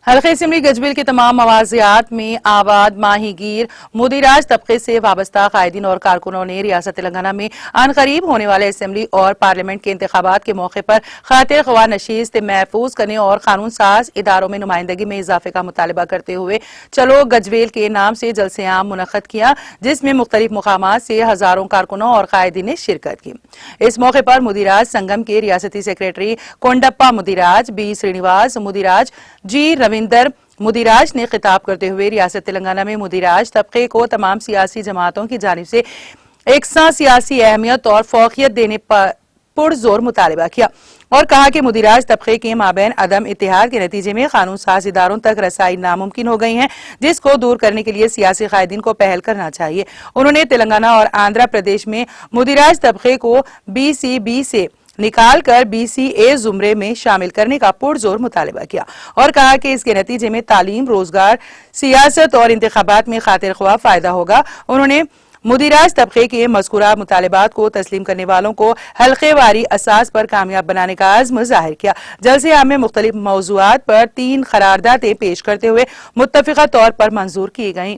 حلقہ اسمبلی گجویل کے تمام مواضعات میں آباد ماہی گیر مدیراج طبقے سے وابستہ قائدین اور کارکنوں نے ریاست تلنگانہ میں عنقریب ہونے والے اسمبلی اور پارلیمنٹ کے انتخابات کے موقع پر خاطر خواہ نشست محفوظ کرنے اور قانون ساز اداروں میں نمائندگی میں اضافے کا مطالبہ کرتے ہوئے چلو گجویل کے نام سے جلسہ عام منعقد کیا، جس میں مختلف مقامات سے ہزاروں کارکنوں اور قائدین نے شرکت کی۔ اس موقع پر مدیراج سنگم کے ریاستی سیکریٹری کونڈپا مدیراج، بی سرینیواس مدیراج، جی رویندر مدیراج نے خطاب کرتے ہوئے ریاست تلنگانہ میں مدیراج طبقے کو تمام سیاسی جماعتوں کی جانب سے یکساں سیاسی اہمیت اور فوقیت دینے پر پرزور مطالبہ کیا اور کہا کہ مدیراج طبقے کے مابین عدم اتحاد کے نتیجے میں قانون ساز اداروں تک رسائی ناممکن ہو گئی ہیں، جس کو دور کرنے کے لیے سیاسی قائدین کو پہل کرنا چاہیے۔ انہوں نے تلنگانہ اور آندھرا پردیش میں مدیراج طبقے کو BCB سے نکال کر BCA زمرے میں شامل کرنے کا پرزور مطالبہ کیا اور کہا کہ اس کے نتیجے میں تعلیم، روزگار، سیاست اور انتخابات میں خاطر خواہ فائدہ ہوگا۔ انہوں نے مدیراج طبقے کے مذکورہ مطالبات کو تسلیم کرنے والوں کو حلقے واری اساس پر کامیاب بنانے کا عزم ظاہر کیا۔ جلسے عام میں مختلف موضوعات پر 3 قراردادیں پیش کرتے ہوئے متفقہ طور پر منظور کی گئیں۔